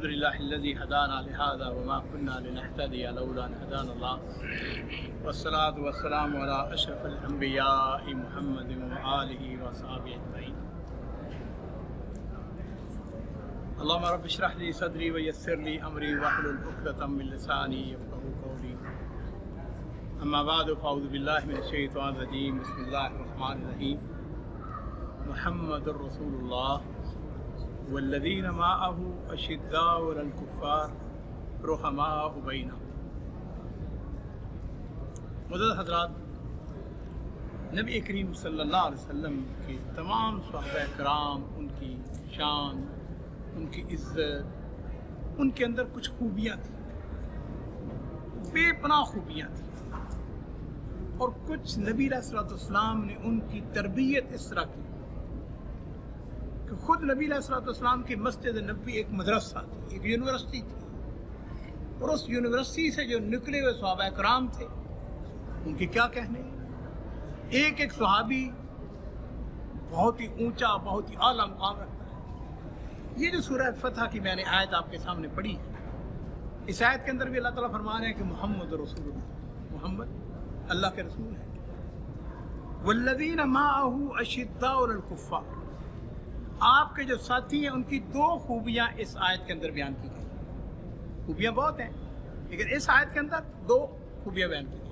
अल्हम्दुलिल्लाहिल्लज़ी हदाना लिहाज़ा वमा कुन्ना लिनहतदिया लौला अन हदाना अल्लाह वस्सलातु वस्सलामु अला अशरफिल अंबिया'i मुहम्मदिन व आलिहि व अस्हाबिहि अजमईन। अल्लाहुम्मा रब्बि इश्रह ली सदरी व यस्सिर ली अमरी वहलुल उक़दतम मिन लिसानी यफ़क़हू क़ौली। अम्मा बअदु फ़अऊज़ु बिल्लाहि मिनश शैतानिर रजीम। बिस्मिल्लाहिर रहमानिर रहीम। मुहम्मदुर रसूलुल्लाह वल्लज़ीना माअहु अशिद्दाउ अलल कुफ़्फ़ार रुहमाउ बैनहुम। मुअज़्ज़ज़ हज़रात, नबी करीम सल्लल्लाहु अलैहि वसल्लम के तमाम सहाबा कराम, उनकी शान, उनकी इज़्ज़त, उनके अंदर कुछ खूबियाँ थी, बेपनाह खूबियाँ थी। और कुछ नबी अलैहिस्सलाम ने उनकी तरबियत इस तरह की कि खुद नबी अलैहिस्सलाम की मस्जिद नबवी एक मदरसा थी, एक यूनिवर्सिटी थी। और उस यूनिवर्सिटी से जो निकले हुए सहाबा कराम थे, उनके क्या कहने। एक एक सहाबी बहुत ही ऊंचा, बहुत ही आला मुकाम रखता है। ये जो सूरह फतह की मैंने आयत आपके सामने पढ़ी है, इस आयत के अंदर भी अल्लाह ताला फरमा रहे हैं कि मुहम्मद रसूलुल्लाह, मुहम्मद अल्लाह के रसूल हैं। वल्लज़ीना माअहु अशिद्दाउ अलल कुफ़्फ़ार, आपके जो साथी हैं उनकी दो खूबियां इस आयत के अंदर बयान की गई। खूबियां बहुत हैं, लेकिन इस आयत के अंदर दो खूबियां बयान की गई।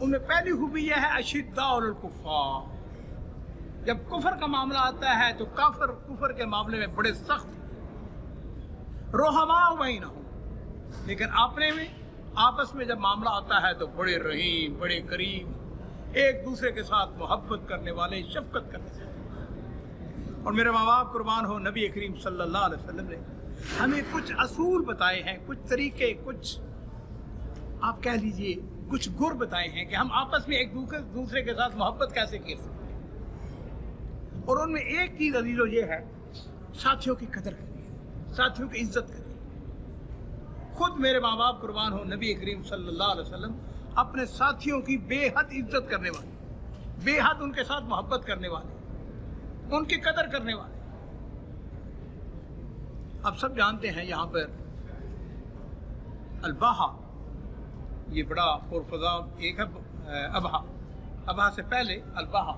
उनमें पहली खूबी यह है अशिद्दाउ अलल कुफ़्फ़ार। जब कुफर का मामला आता है तो काफिर कुफर के मामले में बड़े सख्त, रुहमाउ बैनहुम, लेकिन अपने में आपस में जब मामला आता है तो बड़े रहीम, बड़े करीम, एक दूसरे के साथ मोहब्बत करने वाले, शफकत करने वाले। और मेरे माँ बाप कुर्बान हो, नबी करीम सल्लल्लाहु अलैहि वसल्लम ने हमें कुछ असूल बताए हैं, कुछ तरीके, कुछ आप कह लीजिए कुछ गुर बताए हैं कि हम आपस में एक दूसरे के साथ मोहब्बत कैसे कर सकते हैं। और उनमें एक चीज़ अजीजो ये है, साथियों की कदर करिए, साथियों की इज्जत करिए। खुद मेरे माँ बाप कुर्बान हो, नबी करीम सल्लल्लाहु अलैहि वसल्लम अपने साथियों की बेहद इज्जत करने वाले, बेहद उनके साथ मोहब्बत करने वाले, उनकी कदर करने वाले। आप सब जानते हैं यहाँ पर अल-बाहा, ये बड़ा पुरफज़ा एक है, अबहा, अबहा से पहले अल-बाहा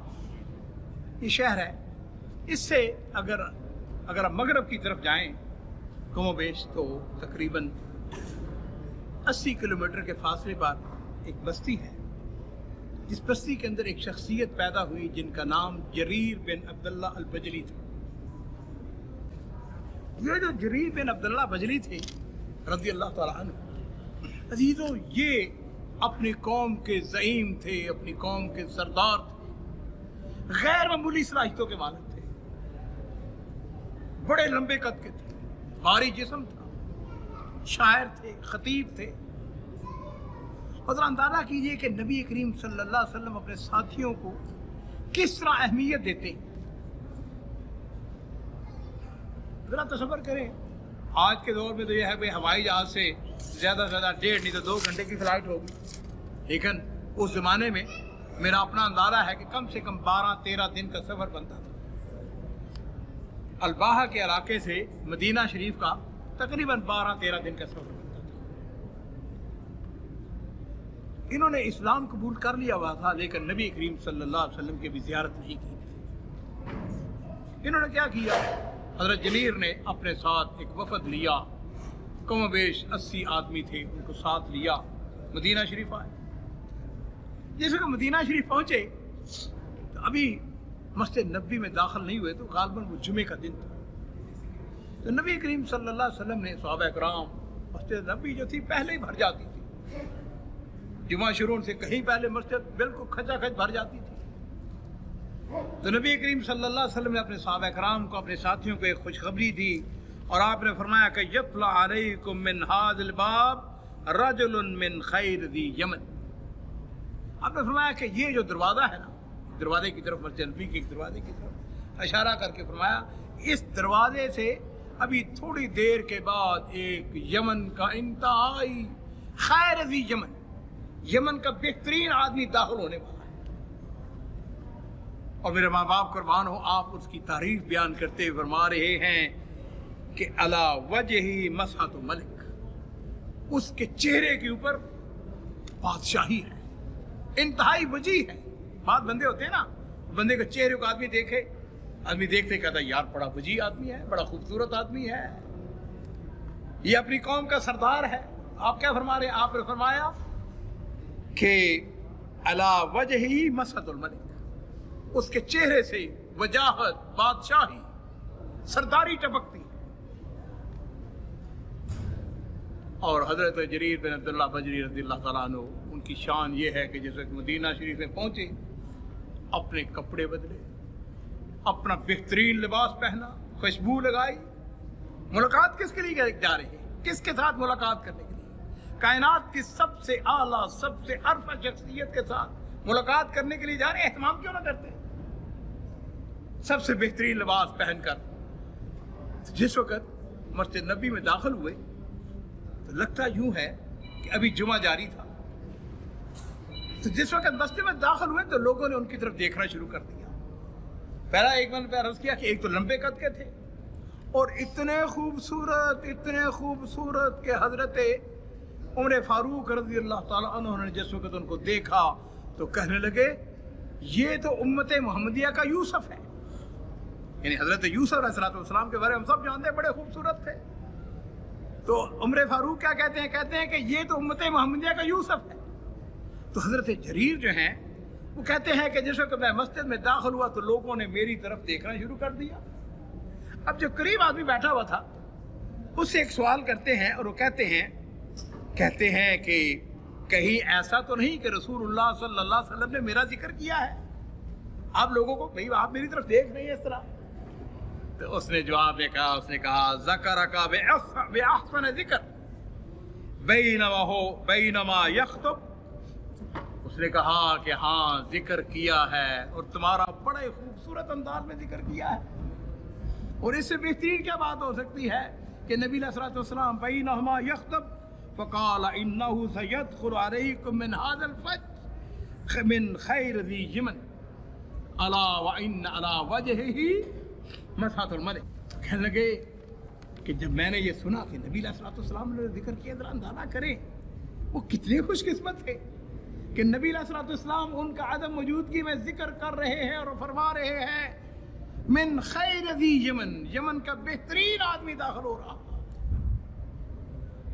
ये शहर है। इससे अगर आप मगरब की तरफ जाएं कमोबेश, तो तकरीबन 80 किलोमीटर के फासले पर एक बस्ती है। इस बस्ती के अंदर एक शख्सियत पैदा हुई जिनका नाम जरीर बिन अब्दुल्लाह अल-बजली था। ये जो जरीर बिन अब्दुल्लाह बजली थे रज़ी अल्लाह तआला अन्हु, अजीजों, ये अपनी कौम के ज़ईम थे, अपनी कौम के सरदार थे, गैर मामूली सलाहियतों के मालिक थे, बड़े लंबे कद के थे, भारी जिस्म था, शायर थे, खतीब थे। और अंदाजा कीजिए कि नबी करीम सल्लल्लाहु अलैहि वसल्लम अपने साथियों को किस तरह अहमियत देते हैं। जरा तसव्वुर करें, आज के दौर में तो यह है भाई हवाई जहाज से ज़्यादा से ज़्यादा 1.5 नहीं तो 2 घंटे की फ्लाइट होगी, लेकिन उस ज़माने में मेरा अपना अंदाजा है कि कम से कम 12-13 दिन का सफ़र बनता था। अल-बाहा के इलाके से मदीना शरीफ का तकरीबन 12-13 दिन का सफ़र बनता था। इन्होंने इस्लाम कबूल कर लिया हुआ था, लेकिन नबी करीम सल्लल्लाहु अलैहि वसल्लम की भी ज़ियारत नहीं की थी। इन्होंने क्या किया, हज़रत जरीर ने अपने साथ एक वफ़द लिया, कमोबेश 80 आदमी थे, उनको साथ लिया, मदीना शरीफ आए। जैसे कि मदीना शरीफ पहुंचे तो अभी मस्जिद नबवी में दाखिल नहीं हुए, तो गालबन वो जुमे का दिन था। तो नबी करीम सल्लल्लाहु अलैहि वसल्लम ने सहाबा कराम, मस्जिद नबवी जो थी पहले ही भर जाती थी, जुमा शुरू से कहीं पहले मस्जिद बिल्कुल खचाखच भर जाती थी। तो नबी करीम सल्लल्लाहु अलैहि वसल्लम ने अपने सहाबा कराम को, अपने साथियों को एक खुशखबरी दी और आपने फरमाया कि यत्ला अलैकुम मिन हाज़िल बाब रजुलुन मिन खैर दी यमन। आपने फरमाया कि ये जो दरवाज़ा है ना, दरवाजे की तरफ, मस्जिद नबी के दरवाजे की तरफ इशारा करके फरमाया, इस दरवाजे से अभी थोड़ी देर के बाद एक यमन का इंतहाई खैर दी यमन, यमन का बेहतरीन आदमी दाखिल होने वाला है। और मेरे माँ बाप कुर्बान हो, आप उसकी तारीफ बयान करते हुए फरमा रहे हैं کہ علی وجہی مسحۃ ملک، اس کے چہرے کے اوپر بادشاہی ہے، انتہائی وجیح ہے۔ بات بندے ہوتے ہیں نا، بندے کے چہرے کو آدمی دیکھے، آدمی دیکھتے کہتا ہے یار بڑا وجیح آدمی ہے، بڑا خوبصورت آدمی ہے، یہ اپنی قوم کا سردار ہے۔ آپ کیا فرما رہے ہیں؟ آپ نے فرمایا کہ علی وجہی مسحۃ الملک، اس کے چہرے سے وجاہت، بادشاہی، سرداری ٹپکتی ہے۔ اور حضرت جریر بن عبداللہ بجلی رضی اللہ تعالیٰ عنہ، ان کی شان یہ ہے کہ جس وقت مدینہ شریف میں پہنچے، اپنے کپڑے بدلے، اپنا بہترین لباس پہنا، خوشبو لگائی۔ ملاقات کس کے لیے جا رہے ہیں؟ کس کے ساتھ ملاقات کرنے کے لیے؟ کائنات کی سب سے اعلیٰ، سب سے عرفہ شخصیت کے ساتھ ملاقات کرنے کے لیے جا رہے ہیں۔ اہتمام کیوں نہ کرتے؟ سب سے بہترین لباس پہن کر جس وقت مسجد نبی میں داخل ہوئے تو لگتا یوں ہے کہ ابھی جمعہ جاری تھا۔ تو جس وقت مسجد میں داخل ہوئے تو لوگوں نے ان کی طرف دیکھنا شروع کر دیا۔ پہلا ایک من پہ عرض کیا کہ ایک تو لمبے قد کے تھے اور اتنے خوبصورت کہ حضرت عمر فاروق رضی اللہ تعالیٰ عنہ نے جس وقت ان کو دیکھا تو کہنے لگے یہ تو امت محمدیہ کا یوسف ہے۔ یعنی حضرت یوسف علیہ السلام کے بارے میں ہم سب جانتے ہیں، بڑے خوبصورت تھے۔ تو عمر فاروق کیا کہتے ہیں؟ کہتے ہیں کہ یہ تو امت محمدیہ کا یوسف ہے۔ تو حضرت جریر جو ہیں وہ کہتے ہیں کہ جس وقت میں مسجد میں داخل ہوا تو لوگوں نے میری طرف دیکھنا شروع کر دیا۔ اب جو قریب آدمی بیٹھا ہوا تھا اس سے ایک سوال کرتے ہیں اور وہ کہتے ہیں کہ کہیں ایسا تو نہیں کہ رسول اللہ صلی اللہ علیہ وسلم نے میرا ذکر کیا ہے؟ آپ لوگوں کو بھئی آپ میری طرف دیکھ رہے ہیں اس طرح؟ تو اس نے جواب میں کہا، اس نے کہا ذکرک بأحسن ذکر بینما یخطب، اس نے کہا کہ ہاں ذکر کیا ہے اور تمہارا بڑے خوبصورت انداز میں ذکر کیا ہے۔ اور اس سے بہترین کیا بات ہو سکتی ہے کہ نبی علیہ الصلوۃ والسلام بینما یخطب فقال انه سيدخل عليكم من هذا الفج من خیر ذی یمن الا وان على وجهه مسحۃ الملک۔ کہنے لگے کہ جب میں نے یہ سنا کہ نبی علیہ الصلوۃ والسلام نے ذکر کیا، ذرا اندازہ کریں وہ کتنے خوش قسمت تھے کہ نبی علیہ الصلوۃ والسلام ان کا عدم موجودگی میں ذکر کر رہے ہیں اور فرما رہے ہیں من خیر ذی یمن، یمن کا بہترین آدمی داخل ہو رہا۔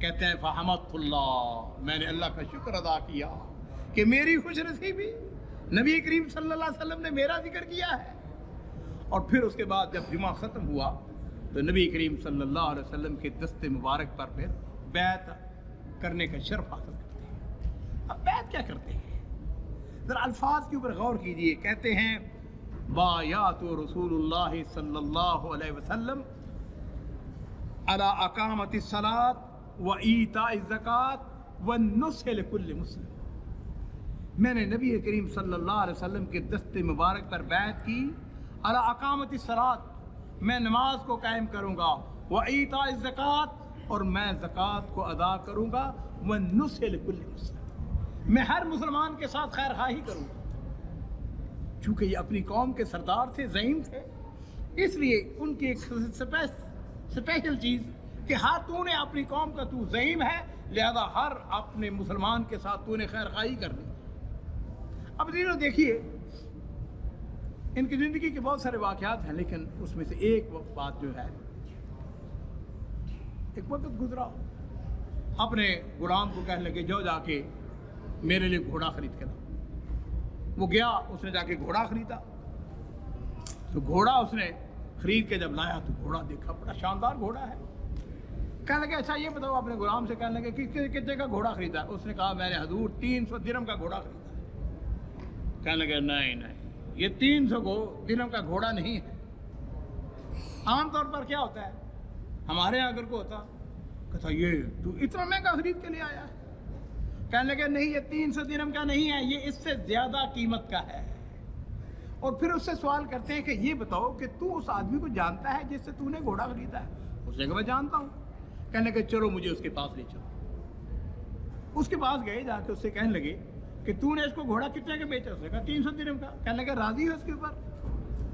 کہتے ہیں فحمدت اللہ، میں نے اللہ کا شکر ادا کیا کہ میری خوش نصیبی نبی کریم صلی اللہ علیہ وسلم نے میرا ذکر کیا ہے۔ اور پھر اس کے بعد جب جمعہ ختم ہوا تو نبی کریم صلی اللہ علیہ وسلم کے دست مبارک پر پھر بیعت کرنے کا شرف حاصل کرتے ہیں۔ اب بیعت کیا کرتے ہیں؟ ذرا الفاظ کے اوپر غور کیجئے۔ کہتے ہیں بایعت رسول اللہ صلی اللہ علیہ وسلم علی اقامت الصلاۃ و ایتاء الزکوٰۃ والنصح لکل مسلم، میں نے نبی کریم صلی اللہ علیہ وسلم کے دست مبارک پر بیعت کی علی اقامت الصلاۃ، میں نماز کو قائم کروں گا، و ایتاء الزکوٰۃ، اور میں زکوٰۃ کو ادا کروں گا، والنصح لکل مسلم، میں ہر مسلمان کے ساتھ خیر خواہی کروں گا۔ چونکہ یہ اپنی قوم کے سردار تھے، زعیم تھے، اس لیے ان کی ایک اسپیشل چیز کہ ہاں تو نے اپنی قوم کا تو زعیم ہے، لہذا ہر اپنے مسلمان کے ساتھ تو نے خیر خواہی کرنی۔ اب دیکھیے ان کی زندگی کے بہت سارے واقعات ہیں، لیکن اس میں سے ایک بات جو ہے، ایک وقت گزرا اپنے غلام کو کہنے لگے جو جا کے میرے لیے گھوڑا خرید کے لا۔ وہ گیا، اس نے جا کے گھوڑا خریدا۔ تو گھوڑا اس نے خرید کے جب لایا تو گھوڑا دیکھا بڑا شاندار گھوڑا ہے۔ کہنے لگے اچھا یہ بتاؤ، اپنے غلام سے کہنے لگے کتنے کا گھوڑا خریدا؟ اس نے کہا میں نے حضور 300 درہم کا گھوڑا خریدا ہے۔ کہنے لگے نہیں یہ 300 درہم کا گھوڑا نہیں ہے۔ عام طور پر کیا ہوتا ہے ہمارے یہاں اگر کو ہوتا کہتا یہ تو اتنا مہنگا خرید کے لے آیا ہے۔ کہنے لگے نہیں یہ 300 درہم کا نہیں ہے، یہ اس سے زیادہ قیمت کا ہے۔ اور پھر اس سے سوال کرتے ہیں کہ یہ بتاؤ کہ تو اس آدمی کو جانتا ہے جس سے تو نے گھوڑا خریدا ہے؟ اس نے کہا میں جانتا ہوں۔ کہنے لگے چلو مجھے اس کے پاس لے چلو۔ اس کے پاس گئے، جا کے اس سے کہنے لگے کہ تو نے اس کو گھوڑا کتنے کا بیچا؟ اس نے کہا 300 درہم کا۔ کہنے لگے راضی ہو اس کے اوپر؟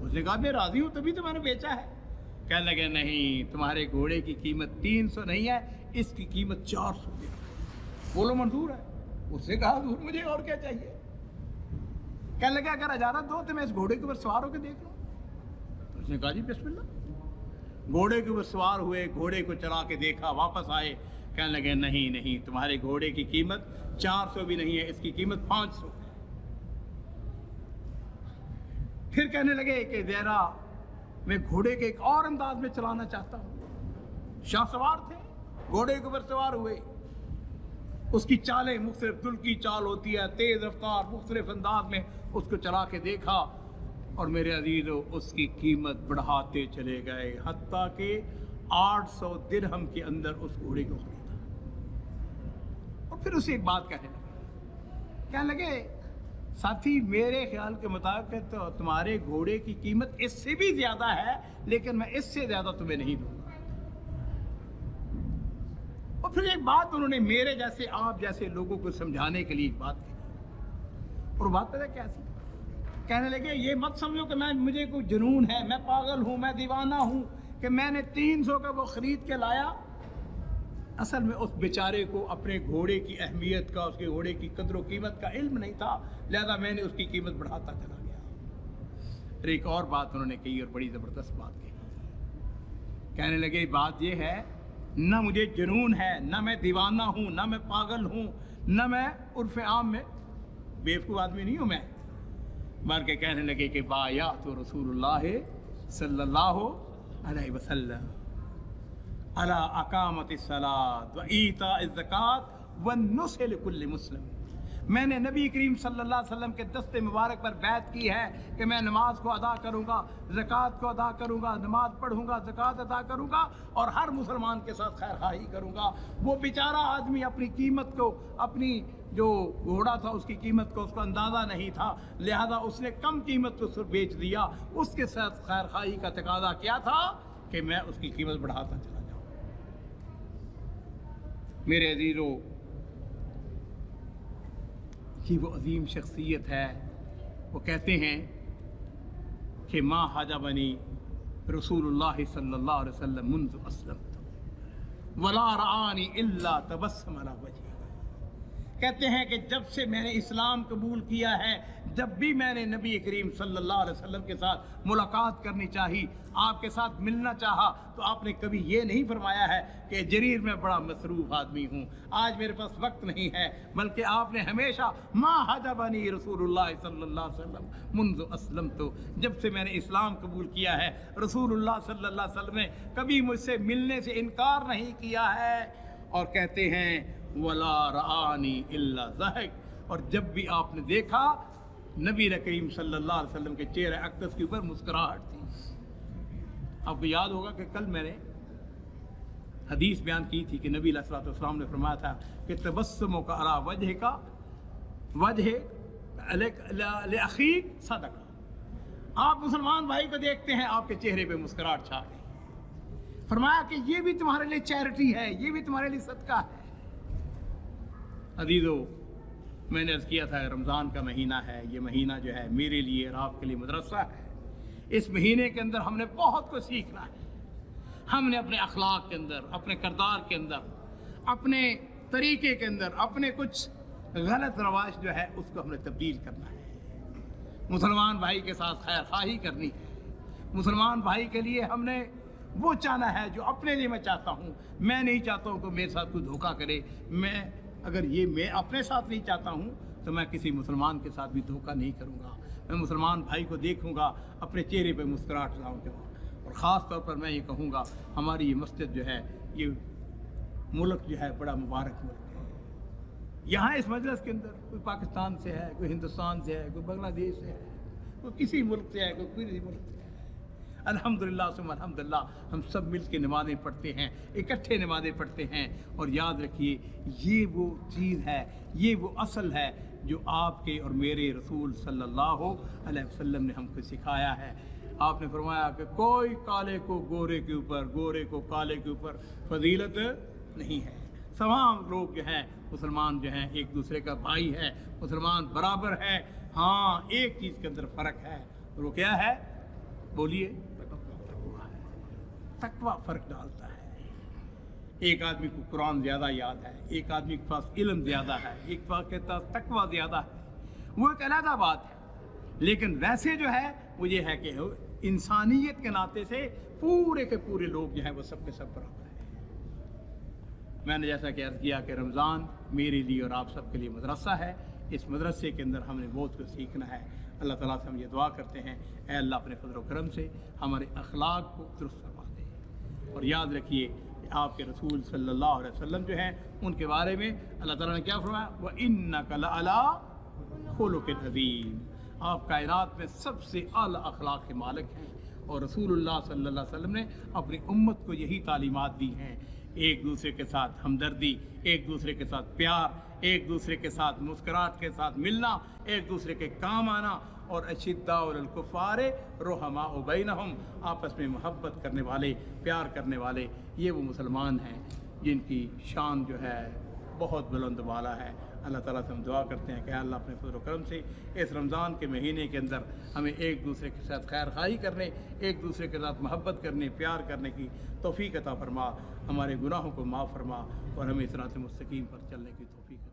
اس نے کہا میں راضی ہوں، تبھی تو میں نے بیچا ہے۔ कहने लगे नहीं, तुम्हारे घोड़े की कीमत 300 नहीं है, इसकी कीमत 400 है। बोलो मंजूर है? उससे कहा दूर मुझे और क्या चाहिए। कहने लगे अगर इजाजत दो तो मैं इस घोड़े के ऊपर सवार होकर देख लूँ। तो उसने कहा जी बिस्मिल्लाह। घोड़े के ऊपर सवार हुए, घोड़े को चला के देखा, वापस आए, कहने लगे नहीं नहीं, तुम्हारे घोड़े की कीमत 400 भी नहीं है, इसकी कीमत 500 है। फिर कहने लगे कि ज़रा मैं घोड़े के एक और अंदाज में चलाना चाहता हूँ। शाह सवार थे, घोड़े के ऊपर सवार हुए, उसकी चालें मुख्तलिफ दुल की चाल होती है, तेज़ रफ्तार मुख्तलिफ अंदाज में उसको चला के देखा, और मेरे अजीज़ों उसकी कीमत बढ़ाते चले गए, हत्ता के 800 दिरहम के अंदर उस घोड़े को खरीदा। और फिर उसे एक बात कहने लगे साथी मेरे ख्याल के मुताबिक तो तुम्हारे घोड़े की कीमत इससे भी ज़्यादा है, लेकिन मैं इससे ज़्यादा तुम्हें नहीं दूंगा। और फिर एक बात उन्होंने मेरे जैसे आप जैसे लोगों को समझाने के लिए एक बात कही, और बात पता क्या थी? कहने लगे ये मत समझो कि मुझे कोई जुनून है, मैं पागल हूँ, मैं दीवाना हूँ कि मैंने 300 का वो ख़रीद के लाया। असल में उस बेचारे को अपने घोड़े की अहमियत का, उसके घोड़े की कदर व कीमत का इल्म नहीं था, लिहाजा मैंने उसकी कीमत बढ़ाता चला गया। फिर एक और बात उन्होंने कही, और बड़ी ज़बरदस्त बात कही। कहने लगे बात ये है, न मुझे जुनून है, न मैं दीवाना हूँ, न मैं पागल हूँ, न मैं उर्फ़ आम में बेवकूफ़ आदमी नहीं हूँ मैं। मार के कहने लगे कि बायात रसूलुल्लाह सल्लल्लाहु अलैहि वसल्लम अला अकामतिस सलात व ईताइज़ ज़कात व नुस्ह लिकुल्लि मुस्लिम। मैंने नबी करीम सल्लल्लाहु अलैहि वसल्लम के दस्ते मुबारक पर बैत की है कि मैं नमाज को अदा करूँगा, ज़कात को अदा करूँगा, नमाज पढ़ूँगा, ज़कात अदा करूँगा, और हर मुसलमान के साथ खैर खाही करूँगा। वो बेचारा आदमी अपनी कीमत को, अपनी जो घोड़ा था उसकी कीमत को उसको अंदाज़ा नहीं था, लिहाजा उसने कम कीमत को उसको बेच दिया। उसके साथ खैर खाही का तकाजा क्या था कि मैं उसकी कीमत बढ़ाता चला जाऊँ। मेरे अजीज़ों, कि वो अजीम शख्सियत है। वो कहते हैं कि माँ हजबनी रसूलुल्लाह सल्लल्लाहु अलैहि वसल्लम मुन्ज़ु अस्लमतु वला रआनी इल्ला तबस्सम अला वजही। कहते हैं कि जब से मैंने इस्लाम कबूल किया है, जब भी मैंने नबी करीम सल्लल्लाहु अलैहि वसल्लम के साथ मुलाकात करनी चाहिए, आपके साथ मिलना चाहा, तो आपने कभी ये नहीं फरमाया है कि जरीर में बड़ा मसरूफ़ आदमी हूँ, आज मेरे पास वक्त नहीं है, बल्कि आपने हमेशा मा हजबनी रसूलुल्लाह सल्लल्लाहु अलैहि वसल्लम मुन्ज़ु अस्लमतु, जब से मैंने इस्लाम कबूल किया है, रसूलुल्लाह सल्लल्लाहु अलैहि वसल्लम ने कभी मुझसे मिलने से इनकार नहीं किया है। और कहते हैं वला रआनी इल्ला ज़हक, और जब भी आपने देखा नबी करीम सल्लल्लाहु अलैहि वसल्लम के चेहरे अक़दस के ऊपर मुस्कुराहट थी। आपको याद होगा कि कल मैंने हदीस बयान की थी कि नबी अलैहि सल्लम ने फरमाया था कि तबस्सुमु का अला वजह का वजह लिअख़ीक सदका। आप मुसलमान भाई को देखते हैं, आपके चेहरे पे मुस्कुराहट छा गई। फरमाया कि ये भी तुम्हारे लिए चैरिटी है, ये भी तुम्हारे लिए सदका है। अजीज़ों, मैंने अर्ज़ किया था रमज़ान का महीना है, ये महीना जो है मेरे लिए और आपके लिए मदरसा है। इस महीने के अंदर हमने बहुत कुछ सीखना है। हमने अपने अखलाक के अंदर, अपने किरदार के अंदर, अपने तरीके के अंदर, अपने कुछ गलत रवाज जो है उसको हमने तब्दील करना है। मुसलमान भाई के साथ खैर खाही करनी है। मुसलमान भाई के लिए हमने वो चाहना है जो अपने लिए मैं चाहता हूँ। मैं नहीं चाहता हूँ कि मेरे साथ कोई धोखा करे। अगर ये मैं अपने साथ नहीं चाहता हूँ तो मैं किसी मुसलमान के साथ भी धोखा नहीं करूँगा। मैं मुसलमान भाई को देखूँगा, अपने चेहरे पे मुस्कुराहट लाऊँगा। और ख़ास तौर पर मैं ये कहूँगा, हमारी ये मस्जिद जो है, ये मुल्क जो है बड़ा मुबारक मुल्क है। यहाँ इस मजलिस के अंदर कोई पाकिस्तान से है, कोई हिंदुस्तान से है, कोई बांग्लादेश से है, कोई किसी मुल्क से है, कोई किसी मुल्क से है। अल्हम्दुलिल्लाह सुम्मा अल्हम्दुलिल्लाह, हम सब मिल के नमाज़ें पढ़ते हैं, इकट्ठे नमाज़ें पढ़ते हैं। और याद रखिए, ये वो चीज़ है, ये वो असल है जो आपके और मेरे रसूल सल्लल्लाहु अलैहि वसल्लम ने हमको सिखाया है। आपने फरमाया कि कोई काले को गोरे के ऊपर, गोरे को काले के ऊपर फजीलत नहीं है। तमाम लोग जो हैं मुसलमान जो हैं एक दूसरे का भाई है, मुसलमान बराबर है। हाँ, एक चीज़ के अंदर फ़र्क है, और वो क्या है? बोलिए। तकवा फ़र्क डालता है। एक आदमी को कुरान ज़्यादा याद है, एक आदमी के पास इल्म ज़्यादा है, एक के पास तकवा ज़्यादा है, वो एक अलग बात है। लेकिन वैसे जो है वो ये है कि इंसानियत के नाते से पूरे के पूरे लोग जो हैं वो सब के सब बराबर हैं। मैंने जैसा कि अर्ज़ किया कि रमज़ान मेरे लिए और आप सब के लिए मदरसा है। इस मदरसे के अंदर हमने बहुत कुछ सीखना है। अल्लाह ताला से हम ये दुआ करते हैं, ऐ अल्लाह अपने फज़ल व करम से हमारे अखलाक को दुरुस्त फरमा दे। और याद रखिए कि आपके रसूल सल्लल्लाहु अलैहि वसल्लम जो हैं उनके बारे में अल्लाह ताला ने क्या फरमाया, व इन्नका लअला खुलुक़िन अज़ीम, आप कायनात में सबसे आला अखलाक के मालिक हैं। और रसूलुल्लाह सल्लल्लाहु अलैहि वसल्लम ने अपनी उम्मत को यही तालीमात दी हैं, एक दूसरे के साथ हमदर्दी, एक दूसरे के साथ प्यार, एक दूसरे के साथ मुस्कुराहट के साथ मिलना, एक दूसरे के काम आना। और अशिद्दाउ अलल कुफ़ार रुहमाउ बैनहुम, आपस में मोहब्बत करने वाले, प्यार करने वाले, ये वो मुसलमान हैं जिनकी शान जो है बहुत बुलंद वाला है। अल्लाह ताला से हम दुआ करते हैं कि अल्लाह अपने फज़ल व करम से इस रमज़ान के महीने के अंदर हमें एक दूसरे के साथ खैर खाई करने, एक दूसरे के साथ मोहब्बत करने, प्यार करने की तौफ़ीक़ अता फ़रमा, हमारे गुनाहों को माफ़ फरमा और हमें सिरात मुस्तक़ीम पर चलने की तौफ़ीक़